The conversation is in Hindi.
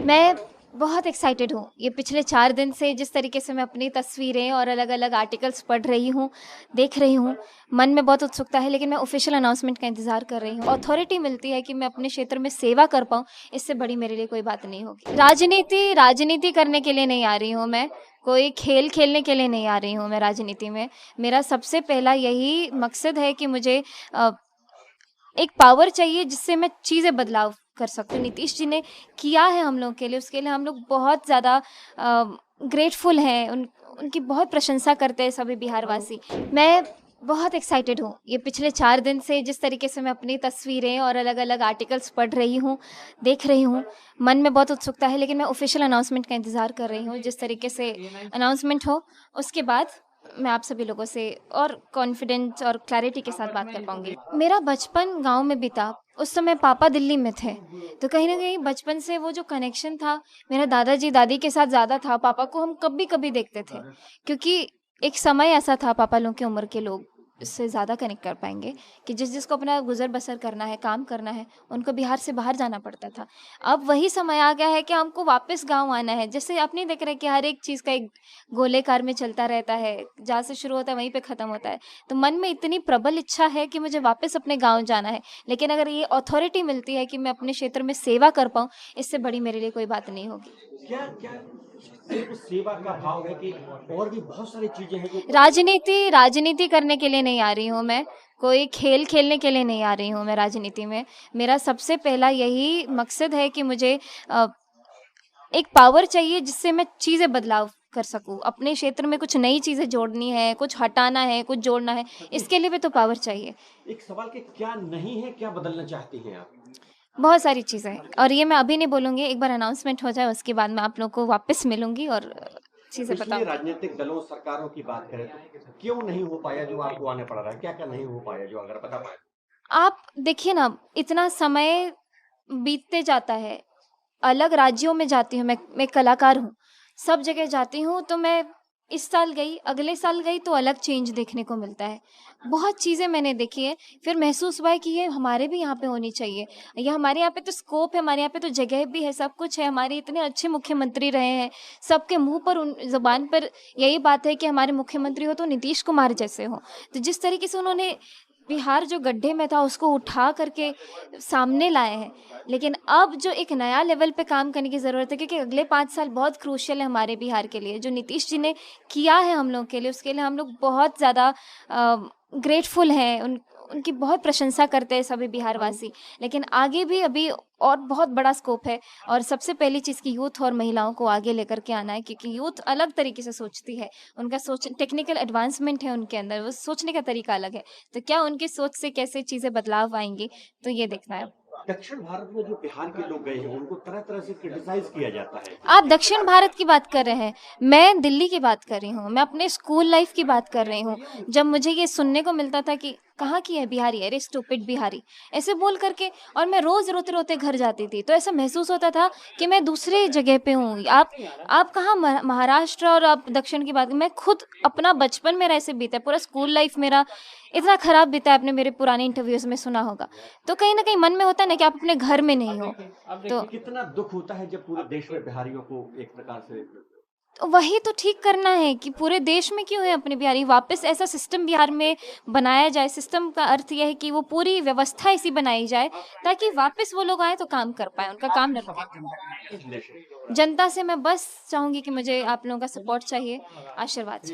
मैं बहुत एक्साइटेड हूँ। ये पिछले 4 दिन से जिस तरीके से मैं अपनी तस्वीरें और अलग-अलग आर्टिकल्स पढ़ रही हूँ, देख रही हूँ, मन में बहुत उत्सुकता है, लेकिन मैं ऑफ़िशियल अनाउंसमेंट का इंतज़ार कर रही हूँ। अथॉरिटी मिलती है कि मैं अपने क्षेत्र में सेवा कर पाऊँ, इससे बड़ी मेरे लिए कोई बात नहीं होगी। राजनीति करने के लिए नहीं आ रही हूँ मैं, कोई खेल खेलने के लिए नहीं आ रही हूँ मैं राजनीति में। मेरा सबसे पहला यही मकसद है कि मुझे अ, एक पावर चाहिए जिससे मैं चीज़ें बदलाव कर सकूँ। नीतीश जी ने किया है हम लोगों के लिए, उसके लिए हम लोग बहुत ज़्यादा ग्रेटफुल हैं, उनकी बहुत प्रशंसा करते हैं सभी बिहारवासी। मैं बहुत एक्साइटेड हूँ। ये पिछले 4 दिन से जिस तरीके से मैं अपनी तस्वीरें और अलग-अलग आर्टिकल्स पढ़ रही हूँ, देख रही हूँ, मन में बहुत उत्सुकता है, लेकिन मैं ऑफ़िशियल अनाउंसमेंट का इंतज़ार कर रही हूँ। जिस तरीके से अनाउंसमेंट हो, उसके बाद मैं आप सभी लोगों से और कॉन्फिडेंस और क्लैरिटी के साथ बात कर पाऊँगी। मेरा बचपन गाँव में बीता, उस समय पापा दिल्ली में थे, तो कहीं न कहीं बचपन से वो जो कनेक्शन था, मेरे दादाजी, दादी के साथ ज़्यादा था। पापा को हम कभी-कभी देखते थे, क्योंकि एक समय ऐसा था पापा लोगों की उम्र के लोग इससे ज़्यादा कनेक्ट कर पाएँगे कि जिसको अपना गुज़र-बसर करना है, काम करना है, उनको बिहार से बाहर जाना पड़ता था। अब वही समय आ गया है कि हमको वापस गाँव आना है। जैसे आप नहीं देख रहे कि हर एक चीज़ का एक गोलेकार में चलता रहता है, जहाँ से शुरू होता है वहीं पे ख़त्म होता है। तो मन में इतनी प्रबल इच्छा है कि मुझे वापस अपने गाँव जाना है। लेकिन अगर ये अथॉरिटी मिलती है कि मैं अपने क्षेत्र में सेवा कर पाऊँ, इससे बड़ी मेरे लिए कोई बात नहीं होगी। क्या क्या सिर्फ सेवा का भाव है कि और भी बहुत सारी चीजें हैं जो राजनीति करने के लिए नहीं आ रही हूँ मैं, कोई खेल खेलने के लिए नहीं आ रही हूँ मैं राजनीति में। मेरा सबसे पहला यही मकसद है कि मुझे अ, एक पावर चाहिए जिससे मैं चीज़ें बदलाव कर सकूँ। अपने क्षेत्र में कुछ नई चीज़ें जोड़नी है, कुछ हटाना है, कुछ जोड़ना है, इसके लिए भी तो पावर चाहिए। एक सवाल के क्या नहीं है, क्या बदलना चाहती हैं आप? बहुत सारी चीज़ें हैं और ये मैं अभी नहीं बोलूँगी, एक बार अनाउंसमेंट हो जाए उसके बाद मैं आप लोग को वापस मिलूँगी और चीज़ें पिछले बताऊँगी। राजनीतिक दलों सरकारों की बात करें तो क्यों नहीं हो पाया जो आपको आने पड़ रहा है? क्या-क्या नहीं हो पाया जो अगर बता पाएँ? आप देखिए ना, इतना समय बीतते जाता है, अलग राज्यों में जाती हूँ मैं कलाकार हूँ, सब जगह जाती हूँ तो मैं इस साल गई, अगले साल गई तो अलग चेंज देखने को मिलता है। बहुत चीज़ें मैंने देखी है, फिर महसूस हुआ है कि ये हमारे भी यहाँ पे होनी चाहिए। ये हमारे यहाँ पे तो स्कोप है, हमारे यहाँ पे तो जगह भी है, सब कुछ है, हमारे इतने अच्छे मुख्यमंत्री रहे हैं, सबके मुँह पर उन ज़ुबान पर यही बात है कि हमारे मुख्यमंत्री हो तो नीतीश कुमार जैसे हों। तो जिस तरीके से उन्होंने बिहार जो गड्ढे में था उसको उठा करके सामने लाए हैं। लेकिन अब जो एक नया लेवल पे काम करने की ज़रूरत है, क्योंकि अगले 5 साल बहुत क्रूशियल है हमारे बिहार के लिए। जो नीतीश जी ने किया है हम लोगों के लिए, उसके लिए हम लोग बहुत ज़्यादा ग्रेटफुल हैं। उनकी बहुत प्रशंसा करते हैं सभी बिहारवासी। लेकिन आगे भी अभी और बहुत बड़ा स्कोप है और सबसे पहली चीज़ कि यूथ और महिलाओं को आगे लेकर के आना है, क्योंकि यूथ अलग तरीके से सोचती है। उनका सोच टेक्निकल एडवांसमेंट है उनके अंदर, वो सोचने का तरीका अलग है। तो क्या उनकी सोच से कैसे चीज़ें बदलाव आएँगी, तो ये देखना है। दक्षिण भारत में जो बिहार के लोग गए हैं, उनको तरह-तरह से क्रिटिसाइज़ किया जाता है। आप दक्षिण भारत की बात कर रहे हैं, मैं दिल्ली की बात कर रही हूँ, मैं अपने स्कूल लाइफ की बात कर रही हूँ। जब मुझे ये सुनने को मिलता था कि कहाँ की है बिहारी, अरे स्टूपिड बिहारी, ऐसे बोल करके, और मैं रोज़ रोते-रोते घर जाती थी, तो ऐसा महसूस होता था कि मैं दूसरे जगह पे हूँ। आप कहाँ महाराष्ट्र और आप दक्षिण की बात, मैं खुद अपना बचपन मेरा ऐसे बीता है, पूरा स्कूल लाइफ मेरा इतना खराब बीता है, आपने मेरे पुराने इंटरव्यूज़ में सुना होगा। तो कहीं न कहीं मन में होता है ना कि आप अपने घर में नहीं हो। तो कितना दुःख होता है जब पूरे देश में बिहारियों को एक प्रकार से वही तो ठीक करना है कि पूरे देश में क्यों है अपने बिहारी, वापस ऐसा सिस्टम बिहार में बनाया जाए। सिस्टम का अर्थ यह है कि वो पूरी व्यवस्था ऐसी बनाई जाए ताकि वापस वो लोग आए तो काम कर पाए, उनका काम न रुके। जनता से मैं बस चाहूंगी कि मुझे आप लोगों का सपोर्ट चाहिए, आशीर्वाद चाहिए।